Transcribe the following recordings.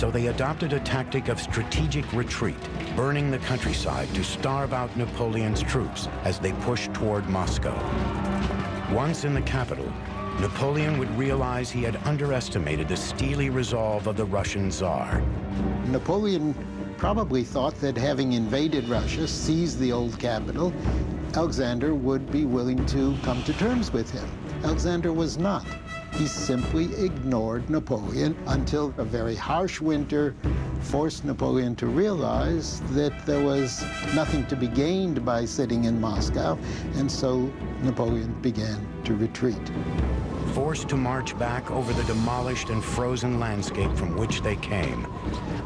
So they adopted a tactic of strategic retreat, burning the countryside to starve out Napoleon's troops as they pushed toward Moscow. Once in the capital, Napoleon would realize he had underestimated the steely resolve of the Russian Tsar. Napoleon probably thought that having invaded Russia, seized the old capital, Alexander would be willing to come to terms with him. Alexander was not. He simply ignored Napoleon until a very harsh winter forced Napoleon to realize that there was nothing to be gained by sitting in Moscow, and so Napoleon began to retreat. Forced to march back over the demolished and frozen landscape from which they came,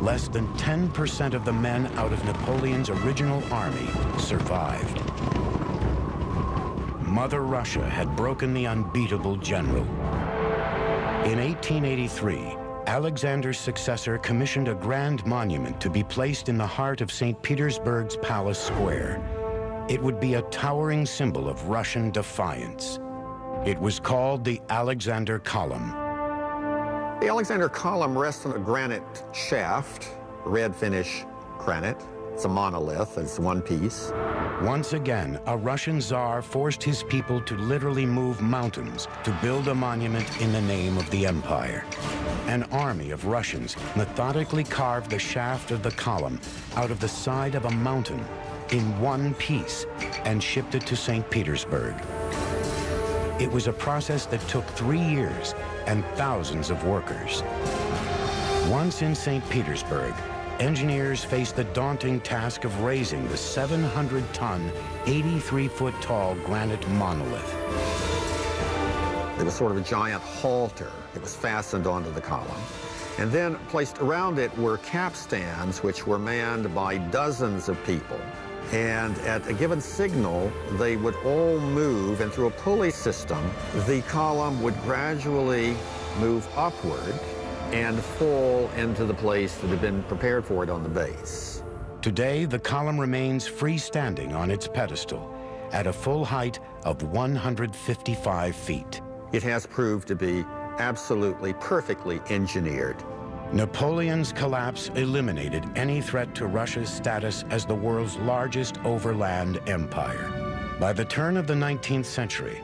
less than 10% of the men out of Napoleon's original army survived. Mother Russia had broken the unbeatable general. In 1883, Alexander's successor commissioned a grand monument to be placed in the heart of St. Petersburg's Palace Square. It would be a towering symbol of Russian defiance. It was called the Alexander Column. The Alexander Column rests on a granite shaft, red finish granite. It's a monolith, it's one piece. Once again, a Russian Tsar forced his people to literally move mountains to build a monument in the name of the empire. An army of Russians methodically carved the shaft of the column out of the side of a mountain in one piece and shipped it to St. Petersburg. It was a process that took 3 years and thousands of workers. Once in St. Petersburg, engineers faced the daunting task of raising the 700-ton, 83-foot-tall granite monolith. It was sort of a giant halter. It was fastened onto the column. And then placed around it were capstans, which were manned by dozens of people. And at a given signal, they would all move, and through a pulley system, the column would gradually move upward and fall into the place that had been prepared for it on the base. Today, the column remains freestanding on its pedestal at a full height of 155 feet. It has proved to be absolutely perfectly engineered. Napoleon's collapse eliminated any threat to Russia's status as the world's largest overland empire. By the turn of the 19th century,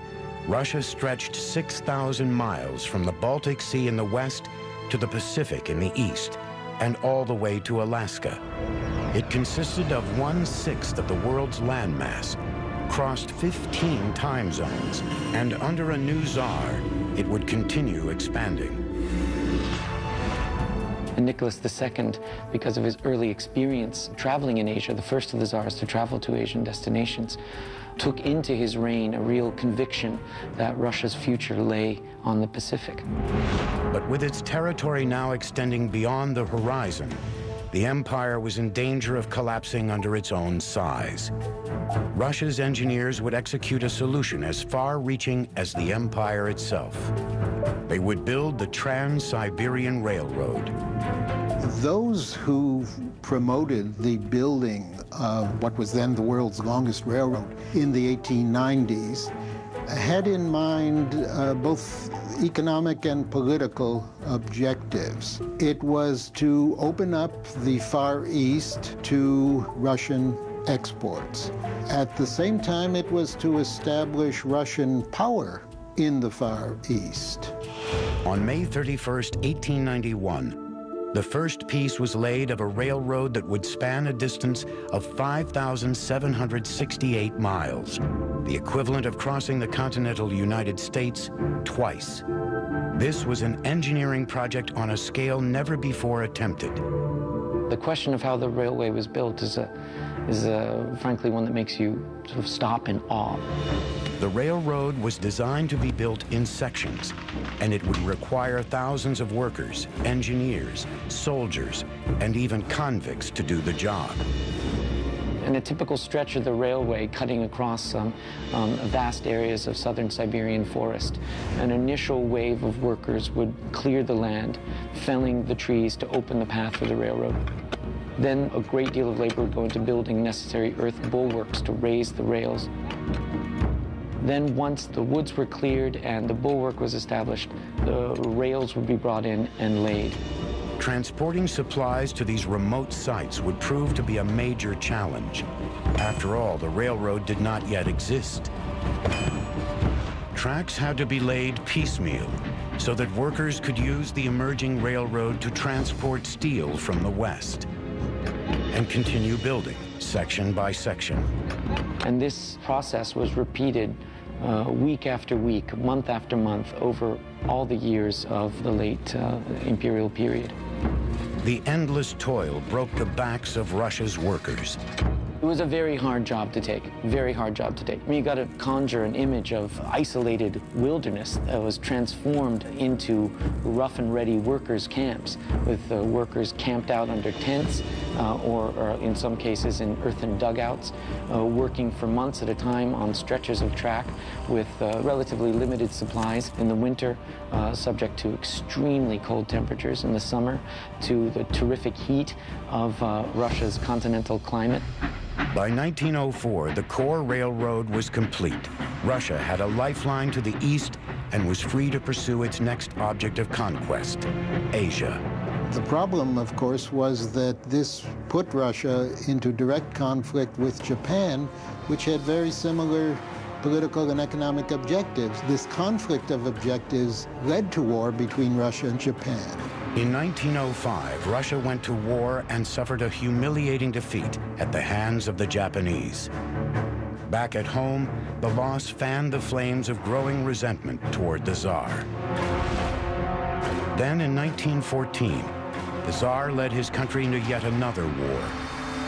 Russia stretched 6,000 miles from the Baltic Sea in the west to the Pacific in the east, and all the way to Alaska. It consisted of 1/6 of the world's landmass, crossed 15 time zones, and under a new Tsar, it would continue expanding. And Nicholas II, because of his early experience traveling in Asia, the first of the Tsars to travel to Asian destinations, took into his reign a real conviction that Russia's future lay on the Pacific. But with its territory now extending beyond the horizon, the empire was in danger of collapsing under its own size. Russia's engineers would execute a solution as far-reaching as the empire itself. They would build the Trans-Siberian Railroad. Those who promoted the building of what was then the world's longest railroad in the 1890s had in mind both economic and political objectives. It was to open up the Far East to Russian exports. At the same time, it was to establish Russian power in the Far East. On May 31st, 1891, the first piece was laid of a railroad that would span a distance of 5,768 miles, the equivalent of crossing the continental United States twice. This was an engineering project on a scale never before attempted. The question of how the railway was built is frankly one that makes you sort of stop in awe. The railroad was designed to be built in sections, and it would require thousands of workers, engineers, soldiers, and even convicts to do the job. In a typical stretch of the railway cutting across vast areas of southern Siberian forest, an initial wave of workers would clear the land, felling the trees to open the path for the railroad. Then a great deal of labor would go into building necessary earth bulwarks to raise the rails. Then once the woods were cleared and the bulwark was established, the rails would be brought in and laid. transporting supplies to these remote sites would prove to be a major challenge. After all, the railroad did not yet exist. Tracks had to be laid piecemeal so that workers could use the emerging railroad to transport steel from the west and continue building section by section. And this process was repeated week after week, month after month, over all the years of the late imperial period. The endless toil broke the backs of Russia's workers. It was a very hard job to take, very hard job to take. I mean, you got to conjure an image of isolated wilderness that was transformed into rough and ready workers' camps, with workers camped out under tents or in some cases in earthen dugouts, working for months at a time on stretches of track with relatively limited supplies in the winter, subject to extremely cold temperatures in the summer, to the terrific heat of Russia's continental climate. By 1904, the core railroad was complete. Russia had a lifeline to the east and was free to pursue its next object of conquest, Asia. The problem, of course, was that this put Russia into direct conflict with Japan, which had very similar political and economic objectives. This conflict of objectives led to war between Russia and Japan. In 1905, Russia went to war and suffered a humiliating defeat at the hands of the Japanese. Back at home, the loss fanned the flames of growing resentment toward the Tsar. Then in 1914, the Tsar led his country into yet another war,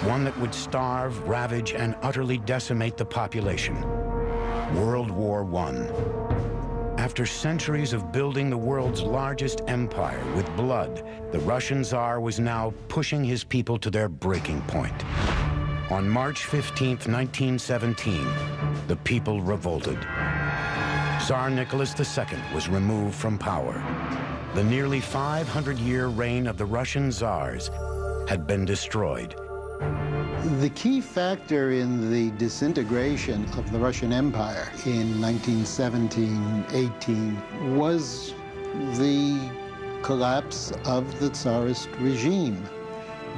one that would starve, ravage, and utterly decimate the population. World War I. After centuries of building the world's largest empire with blood, the Russian Tsar was now pushing his people to their breaking point. On March 15, 1917, the people revolted. Tsar Nicholas II was removed from power. The nearly 500-year reign of the Russian Tsars had been destroyed. The key factor in the disintegration of the Russian Empire in 1917-18 was the collapse of the Tsarist regime,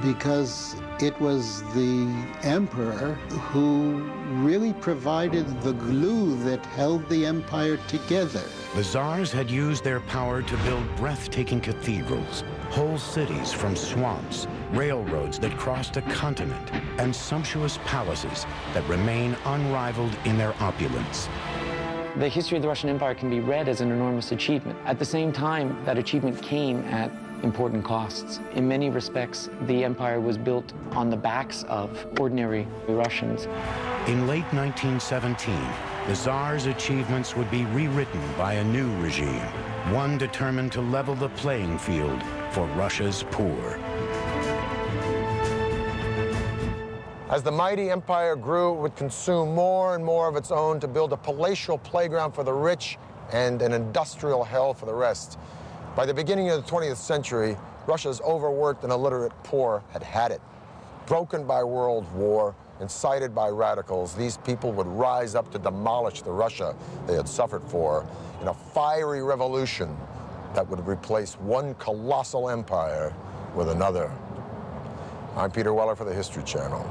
because it was the emperor who really provided the glue that held the empire together. The Tsars had used their power to build breathtaking cathedrals, whole cities from swamps, railroads that crossed a continent, and sumptuous palaces that remain unrivaled in their opulence. The history of the Russian Empire can be read as an enormous achievement. At the same time, that achievement came at important costs. In many respects, the empire was built on the backs of ordinary Russians. In late 1917, the Tsar's achievements would be rewritten by a new regime, one determined to level the playing field for Russia's poor. As the mighty empire grew, it would consume more and more of its own to build a palatial playground for the rich and an industrial hell for the rest. By the beginning of the 20th century, Russia's overworked and illiterate poor had had it. Broken by world war, incited by radicals, these people would rise up to demolish the Russia they had suffered for in a fiery revolution that would replace one colossal empire with another. I'm Peter Weller for the History Channel.